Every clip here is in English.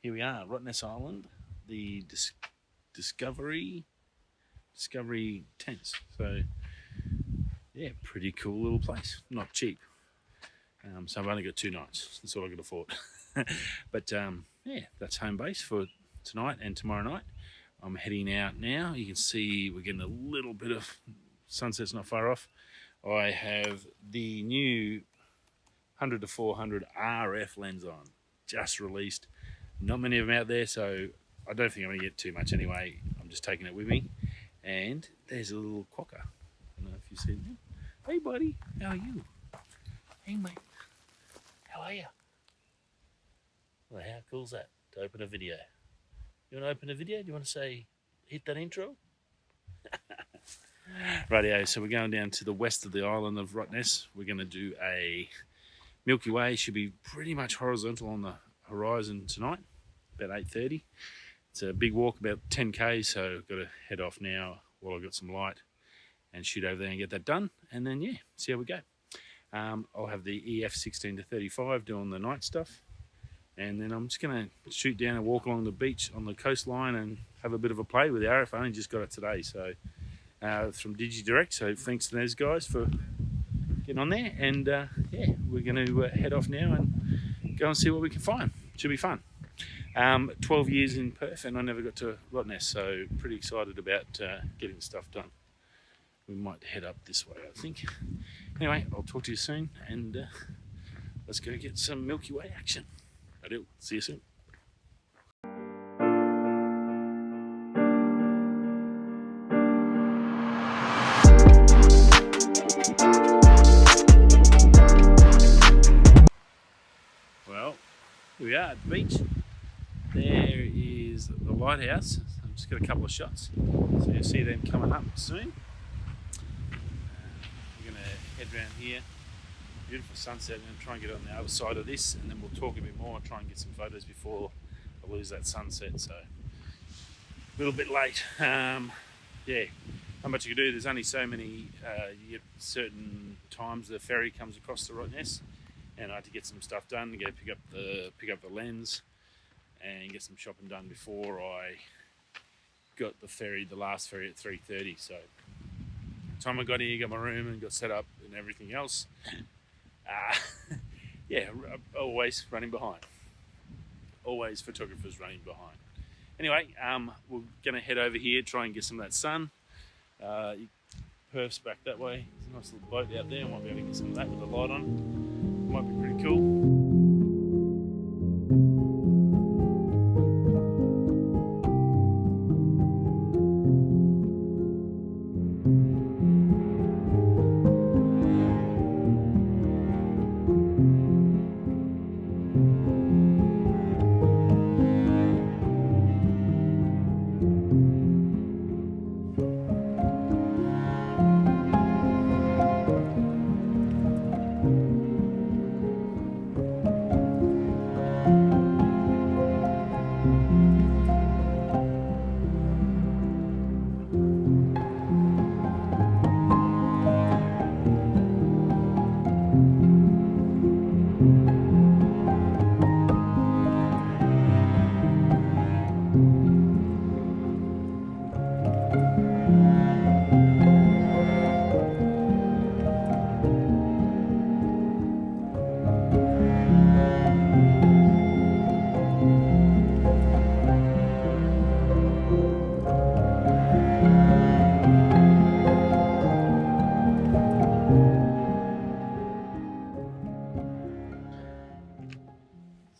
Here we are, Rottnest Island, the Discovery tents. So yeah, pretty cool little place. Not cheap. So I've only got 2 nights. That's all I can afford. But yeah, that's home base for tonight and tomorrow night. I'm heading out now. You can see we're getting a little bit of sunset's not far off. I have the new 100-400 RF lens on, just released. Not many of them out there, so I don't think I'm going to get too much anyway. I'm just taking it with me. And there's a little quokka. I don't know if you see him. Hey buddy, how are you? Hey mate, how are you? Well, how cool is that to open a video? You want to open a video? Do you want to say, hit that intro? Rightio, so we're going down to the west of the island of Rottnest. We're going to do a Milky Way. Should be pretty much horizontal on the horizon tonight, about 8:30. It's a big walk, about 10k, so I've got to head off now while I've got some light and shoot over there and get that done, and then yeah, see how we go. I'll have the EF 16-35 doing the night stuff, and then I'm just going to shoot down and walk along the beach on the coastline and have a bit of a play with the RF. I only just got it today, so from DigiDirect, so thanks to those guys for getting on there, and yeah, we're going to head off now and go and see what we can find. Should be fun. 12 years in Perth and I never got to Rottnest, so pretty excited about getting stuff done. We might head up this way, I think. Anyway, I'll talk to you soon, and let's go get some Milky Way action. I do. See you soon. Well, here we are at the beach. There is the lighthouse. I've just got a couple of shots, so you'll see them coming up soon. We're going to head around here. Beautiful sunset, and try and get on the other side of this, and then we'll talk a bit more and try and get some photos before I lose that sunset. So a little bit late. Yeah, not much you can do. There's only so many. You get certain times the ferry comes across the Rottnest, and I had to get some stuff done to go pick up the lens and get some shopping done before I got the last ferry at 3:30. So the time I got here, got my room and got set up and everything else. Yeah, always running behind. Always photographers running behind. Anyway, we're going to head over here, try and get some of that sun. Perth's back that way. There's a nice little boat out there. I might be able to get some of that with the light on. Might be pretty cool.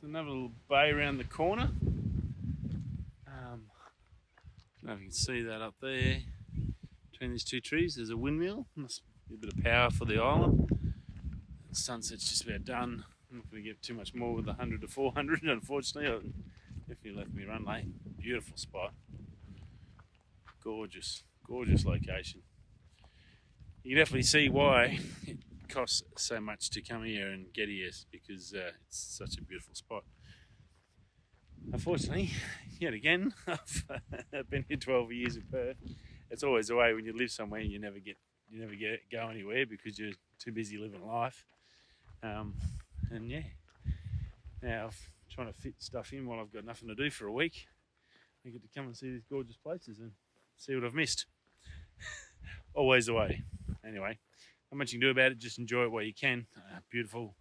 Another little bay around the corner. I don't know if you can see that up there. Between these two trees, there's a windmill. Must be a bit of power for the island. The sunset's just about done. I'm not going to get too much more with the 100-400, unfortunately. Definitely left me run late. Beautiful spot. Gorgeous, gorgeous location. You can definitely see why it costs so much to come here and get here, because it's such a beautiful spot. Unfortunately, yet again, I've been here 12 years in Perth. It's always the way when you live somewhere and you never go anywhere because you're too busy living life. And yeah, now I've trying to fit stuff in while I've got nothing to do for a week. I get to come and see these gorgeous places and see what I've missed. Always the way. Anyway, not much you can do about it. Just enjoy it while you can. Beautiful.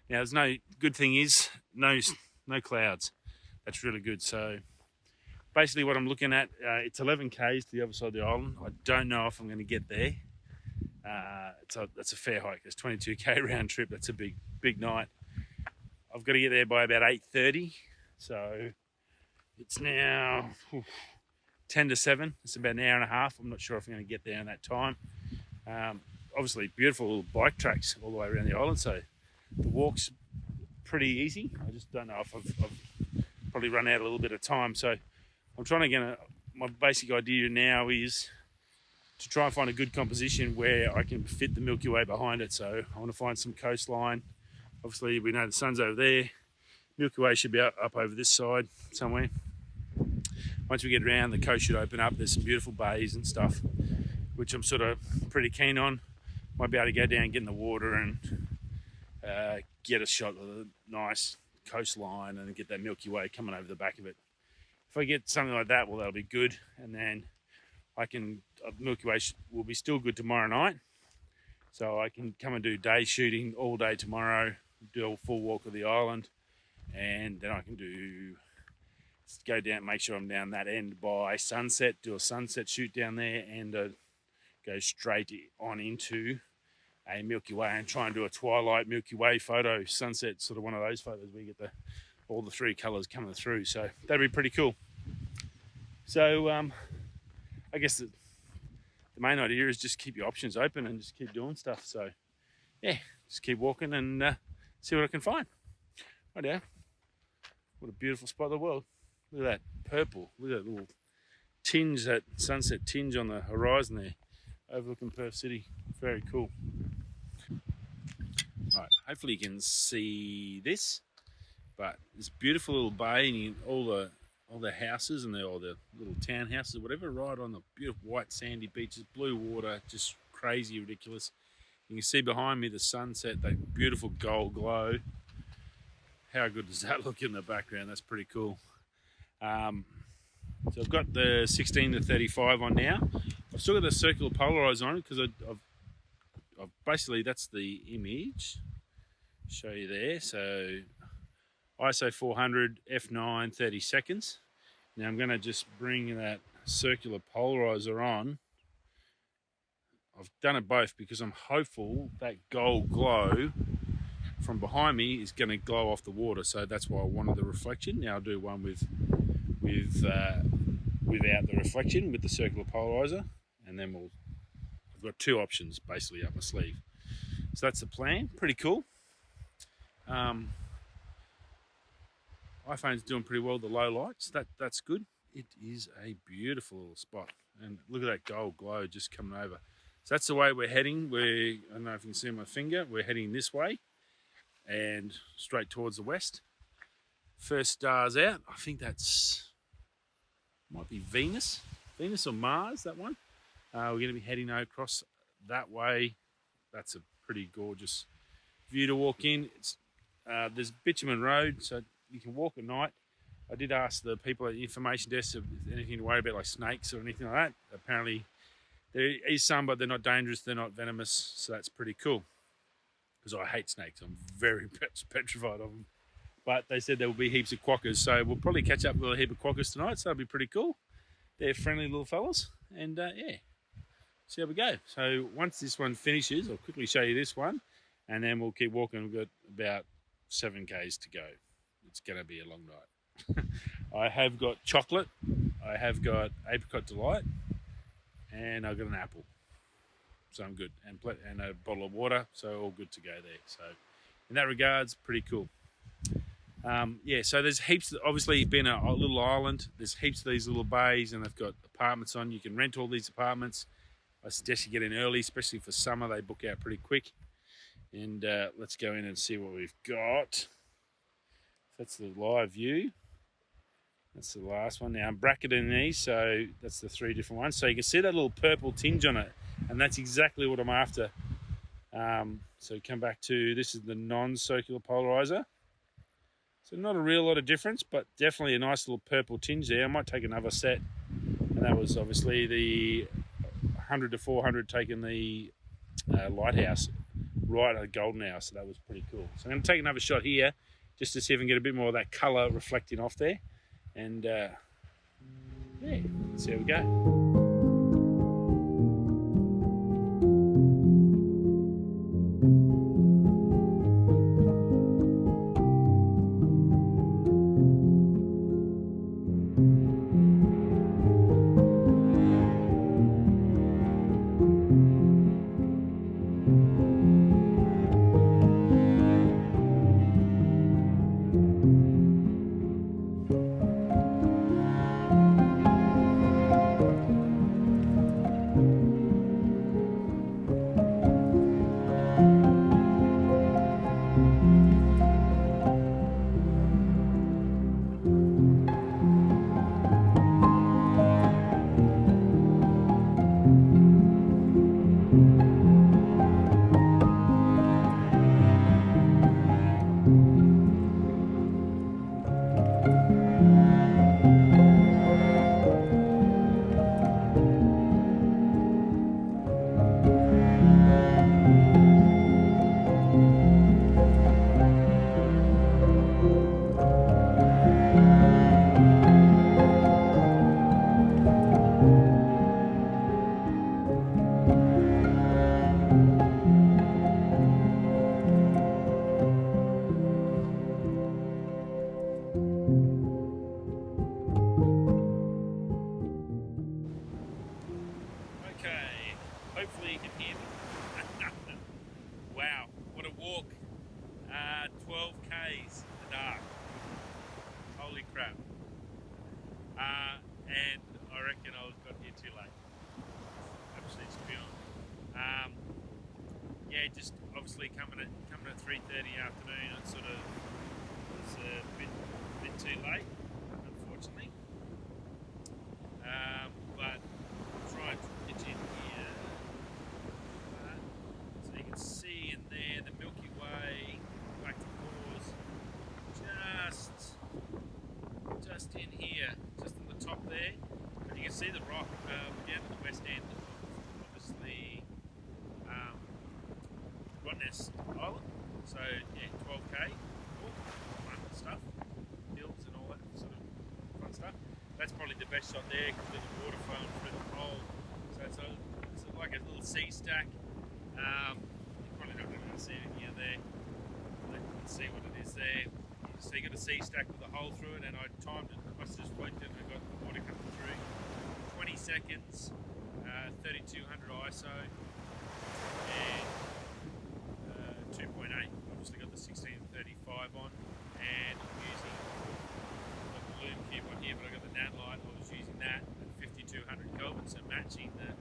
Now, there's no good thing is no clouds. That's really good. So basically what I'm looking at, it's 11 k's to the other side of the island. I don't know if I'm going to get there. That's a fair hike. It's 22k round trip. That's a big night. I've got to get there by about 8:30. So it's now 10 to 7. It's about an hour and a half. I'm not sure if I'm going to get there in that time. Obviously beautiful little bike tracks all the way around the island. So the walk's pretty easy. I just don't know if I've probably run out a little bit of time. So I'm trying to get my basic idea now is to try and find a good composition where I can fit the Milky Way behind it. So I want to find some coastline. Obviously we know the sun's over there. Milky Way should be up over this side somewhere. Once we get around, the coast should open up. There's some beautiful bays and stuff, which I'm sort of pretty keen on. Might be able to go down, get in the water and get a shot of a nice coastline and get that Milky Way coming over the back of it. If I get something like that, well, that'll be good. And then Milky Way will be still good tomorrow night. So I can come and do day shooting all day tomorrow, do a full walk of the island, and then I can go down, make sure I'm down that end by sunset, do a sunset shoot down there, and go straight on into a Milky Way and try and do a twilight Milky Way photo, sunset, sort of one of those photos where you get all the three colours coming through. So that'd be pretty cool. So I guess the main idea is just keep your options open and just keep doing stuff. So yeah, just keep walking and see what I can find. Right now, what a beautiful spot of the world. Look at that purple, look at that little tinge, that sunset tinge on the horizon there, overlooking Perth City. Very cool. Right, hopefully you can see this, but this beautiful little bay and all the houses and all the little townhouses, whatever, right on the beautiful white sandy beaches, blue water, just crazy ridiculous. You can see behind me the sunset, that beautiful gold glow. How good does that look in the background? That's pretty cool. So I've got the 16 to 35 on now. I've still got the circular polarizer on it because I've basically, that's the image. Show you there. So ISO 400 f9 30 seconds. Now I'm going to just bring that circular polarizer on. I've done it both because I'm hopeful that gold glow from behind me is going to glow off the water. So that's why I wanted the reflection. Now I'll do one without the reflection with the circular polarizer, and then I've got two options basically up my sleeve. So that's the plan. Pretty cool. iPhone's doing pretty well with the low lights. That's good. It is a beautiful little spot, and look at that gold glow just coming over. So that's the way we're heading. I don't know if you can see my finger. We're heading this way and straight towards the west. First stars out. I think might be Venus or Mars, that one. We're going to be heading across that way. That's a pretty gorgeous view to walk in. There's bitumen road, so you can walk at night. I did ask the people at the information desk if there's anything to worry about, like snakes or anything like that. Apparently there is some, but they're not dangerous, they're not venomous, so that's pretty cool. Because I hate snakes, I'm very petrified of them. But they said there will be heaps of quokkas, so we'll probably catch up with a heap of quokkas tonight, so that'll be pretty cool. They're friendly little fellas, and yeah, see how we go. So once this one finishes, I'll quickly show you this one, and then we'll keep walking. We've got about 7 k's to go. It's going to be a long night. I have got chocolate, I have got apricot delight, and I've got an apple. So I'm good, and a bottle of water, so all good to go there. So in that regards, pretty cool. Yeah, so there's heaps, obviously being a little island, there's heaps of these little bays, and they've got apartments on. You can rent all these apartments. I suggest you get in early, especially for summer. They book out pretty quick. And let's go in and see what we've got. That's the live view. That's the last one. Now I'm bracketing these, so that's the 3 different ones. So you can see that little purple tinge on it, and that's exactly what I'm after. So come back to, this is the non-circular polarizer. So not a real lot of difference, but definitely a nice little purple tinge there. I might take another set, and that was obviously the 100 to 400 taking the lighthouse right at the golden hour, so that was pretty cool. So I'm going to take another shot here just to see if I can get a bit more of that colour reflecting off there, and yeah, let's see how we go. Hopefully you can hear me. Wow, what a walk. 12 Ks in the dark. Holy crap. And I reckon I got here too late. Absolutely beyond. Yeah, just obviously coming at 3:30 afternoon, it sort of was a bit too late, unfortunately. But I'll try and get you in here. So you can see in there the Milky Way, Galactic just in here, just on the top there. And you can see the rock down to the west end, obviously Rottnest Island. So yeah, 12k, fun stuff, hills and all that sort of fun stuff. That's probably the best shot there because there's the water flowing through the hole. So it's like a little sea stack. You're probably not going to see anything out there. But you can see what it is there. So you got a sea stack with a hole through it, and I timed it. I just flicked it and I got the water coming through. 20 seconds, 3200 ISO, and 2.8. Obviously got the 1635 on, and I'm using the loom cube on here, but I got the Nat light. I was using that at 5200 Kelvin, so matching the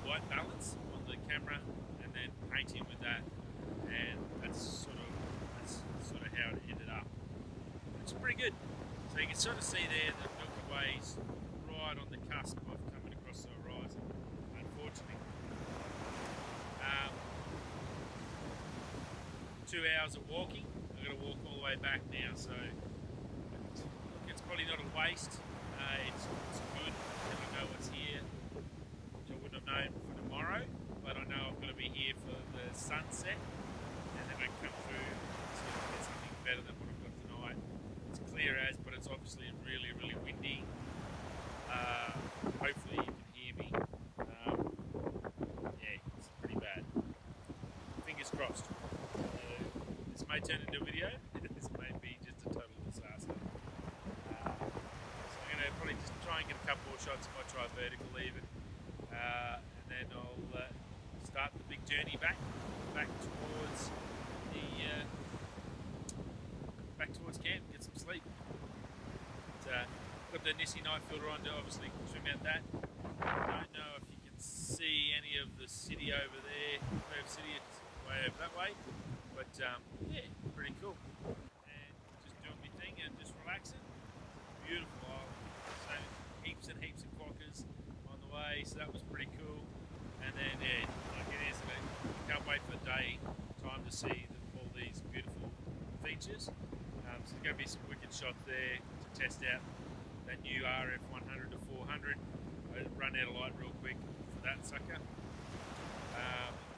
white balance on the camera, and then painting with that, and that's sort of how it ended up. It's pretty good. So you can sort of see there the Milky Way's right on the cusp of coming across the horizon, unfortunately. 2 hours of walking. I've got to walk all the way back now, so it's probably not a waste. It's good that I know what's here, which I wouldn't have known for tomorrow, but I know I've got to be here for the sunset, and then I come through to get something better than what I've got tonight. It's clear as, but it's obviously really, really windy. Hopefully you can hear me. Yeah, it's pretty bad. Fingers crossed. This may turn into a video. This may be just a total disaster. So I'm going to probably just try and get a couple more shots. I might try vertical even. And then I'll start the big journey back towards the back towards camp, get some sleep. Got the Nissi night filter on to obviously trim out that. I don't know if you can see any of the city over there. Perth City, it's way over that way. But yeah, pretty cool. And just doing my thing and just relaxing. Beautiful island. So heaps and heaps of Quokkas on the way, so that was pretty cool. And then yeah, like it is, I can't wait for the day time to see all these beautiful features. shot there to test out that new RF 100 to 400. I run out of light real quick for that sucker.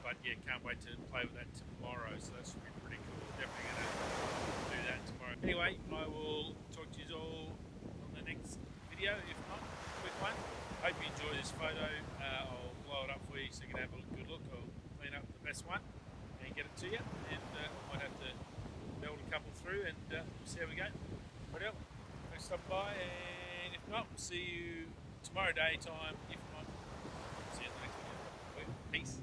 But yeah, can't wait to play with that tomorrow, so that should be pretty cool. Definitely going to do that tomorrow. Anyway, I will talk to you all on the next video, if not, quick one. Hope you enjoy this photo. I'll blow it up for you so you can have a good look. I'll clean up the best one and get it to you, and I might have to meld a couple through and we'll see how we go. Right out. Thanks for stopping by, and if not, we'll see you tomorrow daytime. If not, see you in the next video. Peace.